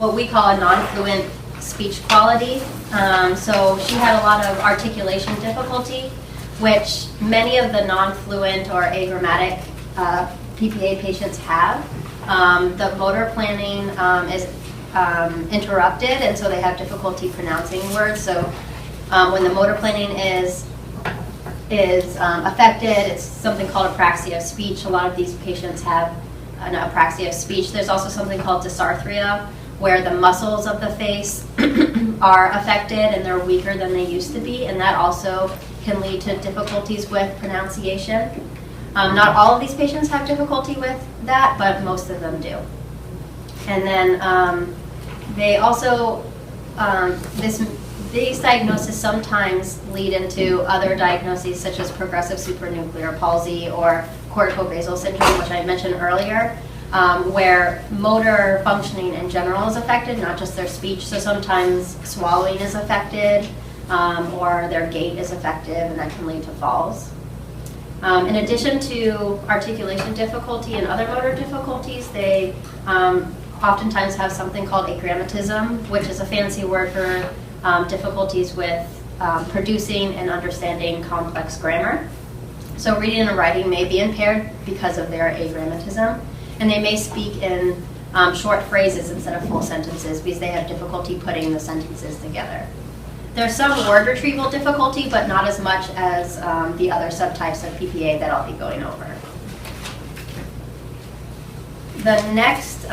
what we call a non-fluent speech quality. So she had a lot of articulation difficulty, which many of the non-fluent or agrammatic PPA patients have. The motor planning is interrupted, and so they have difficulty pronouncing words. So when the motor planning is affected, it's something called apraxia of speech. A lot of these patients have an apraxia of speech. There's also something called dysarthria, where the muscles of the face are affected and they're weaker than they used to be, and that also can lead to difficulties with pronunciation. Not all of these patients have difficulty with that, but most of them do. And then they also, these diagnoses sometimes lead into other diagnoses such as progressive supranuclear palsy or corticobasal syndrome, which I mentioned earlier, where motor functioning in general is affected, not just their speech. So sometimes swallowing is affected, or their gait is affected, and that can lead to falls. In addition to articulation difficulty and other motor difficulties, they oftentimes have something called agrammatism, which is a fancy word for difficulties with producing and understanding complex grammar. So reading and writing may be impaired because of their agrammatism, and they may speak in short phrases instead of full sentences because they have difficulty putting the sentences together. There's some word retrieval difficulty, but not as much as the other subtypes of PPA that I'll be going over. The next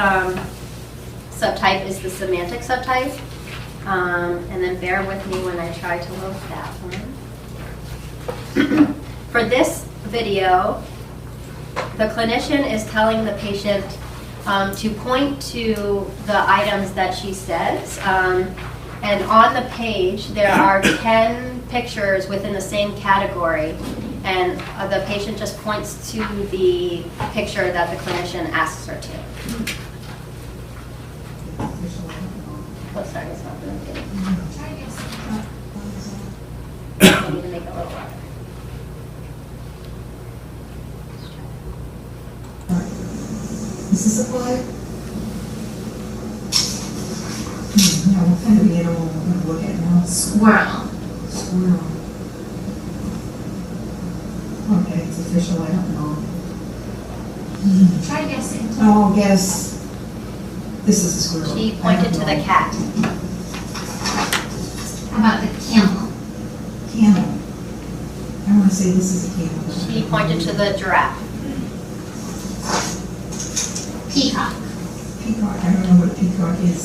subtype is the semantic subtype. And then bear with me when I try to load that one. For this video, the clinician is telling the patient to point to the items that she says. And on the page, there are 10 pictures within the same category. And the patient just points to the picture that the clinician asks her to. Oh, sorry, it's not really good. I need to make it a little louder. Is this a fly? No, what kind of animal we're going to look at now? Squirrel. Squirrel. Okay, it's official, I don't know. Try guessing. Oh, guess. This is a squirrel. She pointed to the cat. How about the camel? Camel. I want to say this is a camel. She pointed to the giraffe. Peacock. Peacock. I don't know what a peacock is.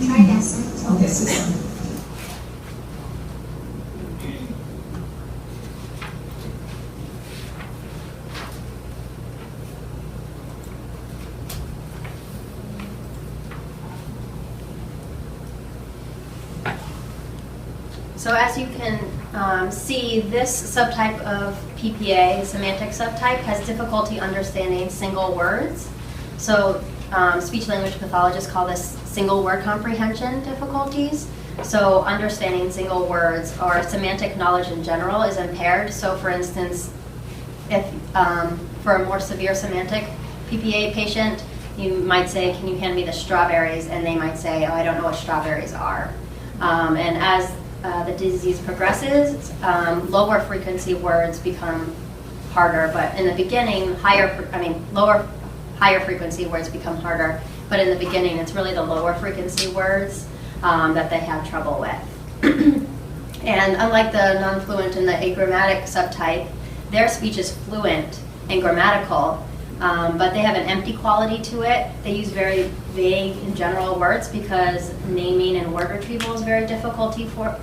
Try guessing. I'll guess this one. So as you can see, this subtype of PPA, semantic subtype, has difficulty understanding single words. So speech-language pathologists call this single word comprehension difficulties. So understanding single words or semantic knowledge in general is impaired. So for instance, if for a more severe semantic PPA patient, you might say, "Can you hand me the strawberries?" And they might say, "Oh, I don't know what strawberries are." And as the disease progresses, lower frequency words become harder, but in the beginning, higher frequency words become harder, but in the beginning, it's really the lower frequency words that they have trouble with. And unlike the non-fluent and the agrammatic subtype, their speech is fluent and grammatical, but they have an empty quality to it. They use very vague and general words because naming and word retrieval is very difficult for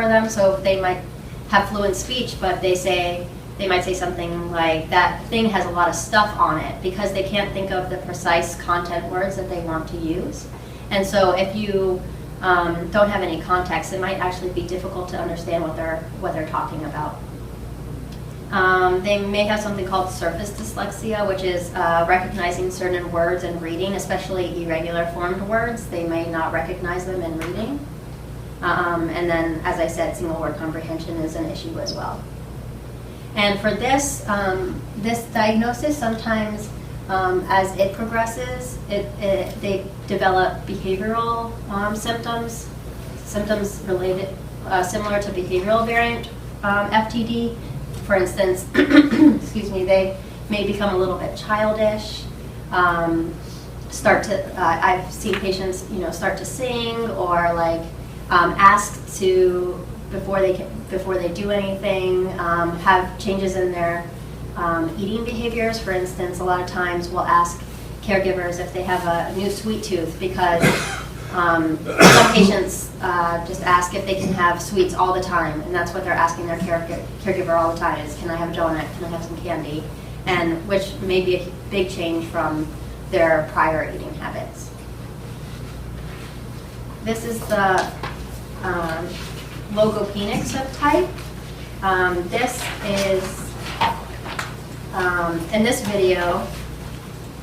them. So they might have fluent speech, but they might say something like, "That thing has a lot of stuff on it," because they can't think of the precise content words that they want to use. And so if you don't have any context, it might actually be difficult to understand what they're talking about. They may have something called surface dyslexia, which is recognizing certain words and reading, especially irregular formed words. They may not recognize them in reading. And then, as I said, single word comprehension is an issue as well. And for this diagnosis, sometimes As it progresses, they develop behavioral symptoms related, similar to behavioral variant FTD. For instance, excuse me, they may become a little bit childish, I've seen patients, start to sing or like ask to, before they do anything, have changes in their eating behaviors. For instance, a lot of times we'll ask caregivers if they have a new sweet tooth because some patients just ask if they can have sweets all the time, and that's what they're asking their caregiver all the time is, can I have a donut, can I have some candy? And which may be a big change from their prior eating habits. This is the logopenic subtype. This is, in this video,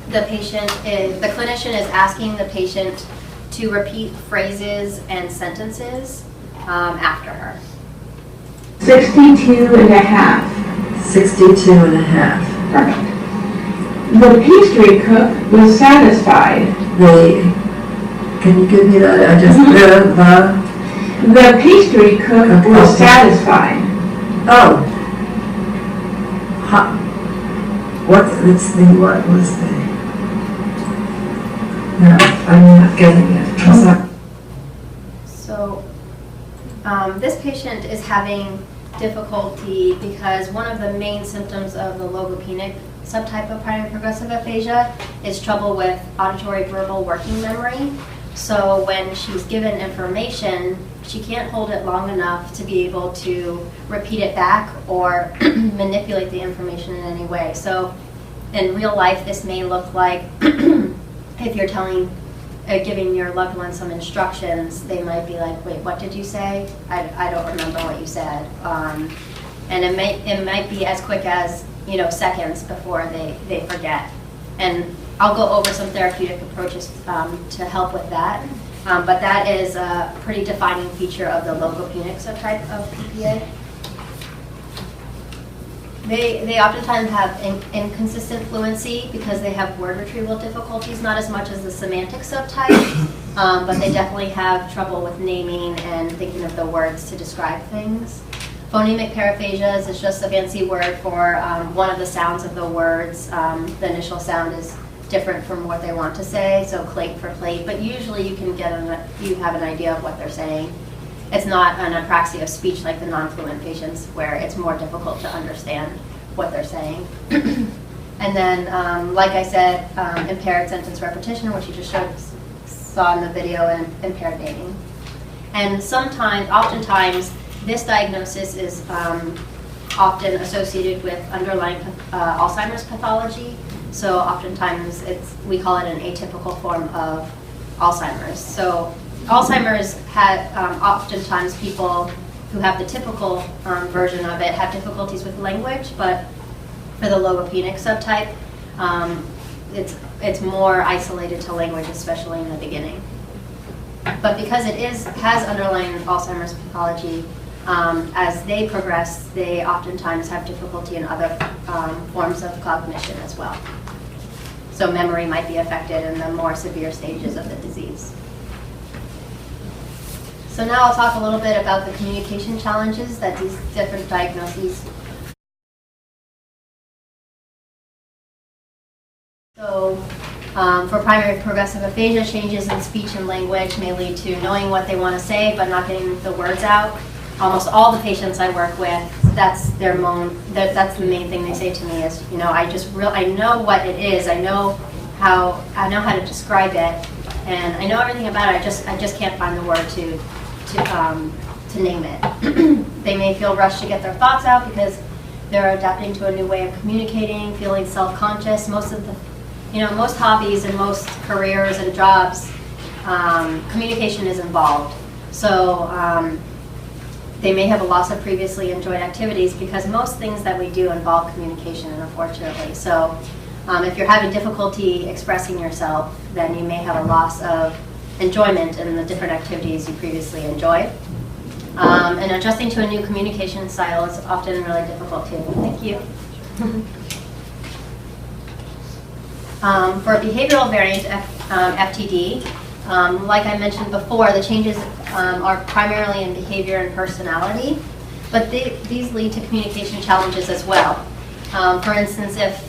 the clinician is asking the patient to repeat phrases and sentences after her. 62 and a half. 62 and a half. Perfect. The pastry cook was satisfied. Can you give me that? The pastry cook was satisfied. Oh. What was the? No, I'm not getting it. I'm sorry. So, this patient is having difficulty because one of the main symptoms of the logopenic subtype of primary progressive aphasia is trouble with auditory verbal working memory. So when she's given information, she can't hold it long enough to be able to repeat it back or manipulate the information in any way. So in real life, this may look like if you're giving your loved one some instructions, they might be like, wait, what did you say? I don't remember what you said. And it might be as quick as seconds before they forget. And I'll go over some therapeutic approaches to help with that. But that is a pretty defining feature of the logopenic subtype of PPA. They oftentimes have inconsistent fluency because they have word retrieval difficulties, not as much as the semantic subtype, but they definitely have trouble with naming and thinking of the words to describe things. Phonemic paraphasias is just a fancy word for one of the sounds of the words. The initial sound is different from what they want to say, so plate for plate, but usually you have an idea of what they're saying. It's not an apraxia of speech like the non-fluent patients where it's more difficult to understand what they're saying. And then, like I said, impaired sentence repetition, which you just saw in the video, and impaired naming. And oftentimes, this diagnosis is often associated with underlying Alzheimer's pathology. So oftentimes we call it an atypical form of Alzheimer's. So Alzheimer's oftentimes people who have the typical version of it have difficulties with language, but for the logopenic subtype, it's more isolated to language, especially in the beginning. But because it has underlying Alzheimer's pathology, as they progress, they oftentimes have difficulty in other forms of cognition as well. So memory might be affected in the more severe stages of the disease. So now I'll talk a little bit about the communication challenges that these different diagnoses. So for primary progressive aphasia, changes in speech and language may lead to knowing what they want to say but not getting the words out. Almost all the patients I work with, that's the main thing they say to me is, I know what it is, I know how to describe it, and I know everything about it. I just can't find the word to name it. They may feel rushed to get their thoughts out because they're adapting to a new way of communicating, feeling self-conscious. Most hobbies and most careers and jobs, communication is involved. So they may have a loss of previously enjoyed activities because most things that we do involve communication, unfortunately. So if you're having difficulty expressing yourself, then you may have a loss of enjoyment in the different activities you previously enjoyed. And adjusting to a new communication style is often really difficult too. Thank you. For behavioral variant FTD, like I mentioned before, the changes are primarily in behavior and personality, but these lead to communication challenges as well. For instance, if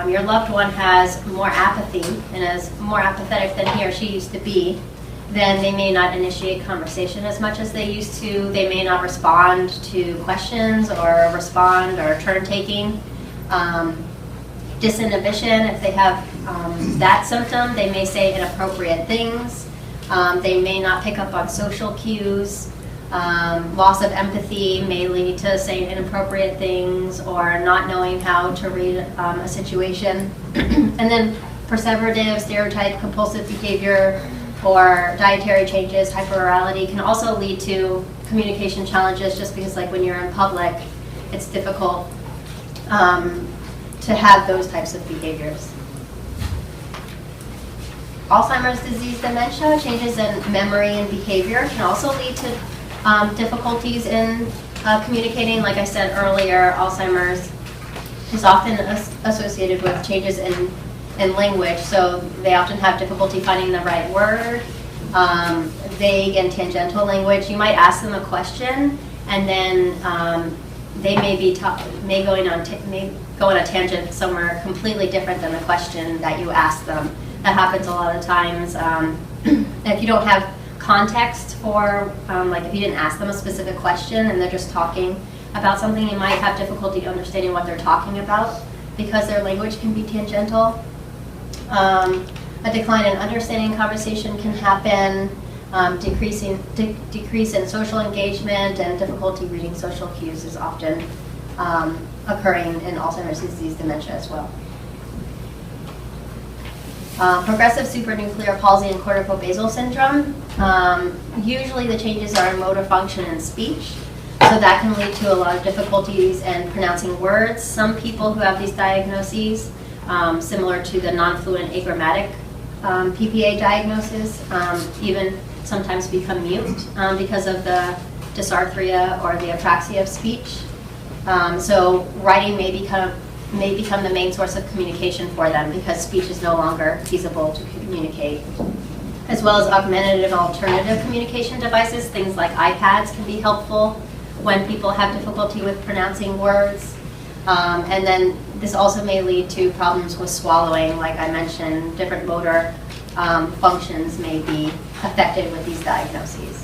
your loved one has more apathy and is more apathetic than he or she used to be, then they may not initiate conversation as much as they used to. They may not respond to questions or respond or turn taking. Disinhibition, if they have that symptom, they may say inappropriate things. They may not pick up on social cues. Loss of empathy may lead to saying inappropriate things or not knowing how to read a situation. And then perseverative, stereotype, compulsive behavior, or dietary changes, hyperorality can also lead to communication challenges, just because like when you're in public, it's difficult to have those types of behaviors. Alzheimer's disease dementia, changes in memory and behavior can also lead to difficulties in communicating. Like I said earlier, Alzheimer's is often associated with changes in language, so they often have difficulty finding the right word, vague and tangential language. You might ask them a question, and then they may go on a tangent somewhere completely different than the question that you asked them. That happens a lot of times. If you don't have context for, like if you didn't ask them a specific question and they're just talking about something, you might have difficulty understanding what they're talking about because their language can be tangential. A decline in understanding conversation can happen, decrease in social engagement, and difficulty reading social cues is often occurring in Alzheimer's disease dementia as well. Progressive supranuclear palsy and corticobasal syndrome. Usually the changes are in motor function and speech, so that can lead to a lot of difficulties in pronouncing words. Some people who have these diagnoses, similar to the non-fluent agrammatic PPA diagnosis, even sometimes become mute because of the dysarthria or the apraxia of speech. So writing may become the main source of communication for them because speech is no longer feasible to communicate. As well as augmentative and alternative communication devices, things like iPads can be helpful when people have difficulty with pronouncing words. And then this also may lead to problems with swallowing. Like I mentioned, different motor functions may be affected with these diagnoses.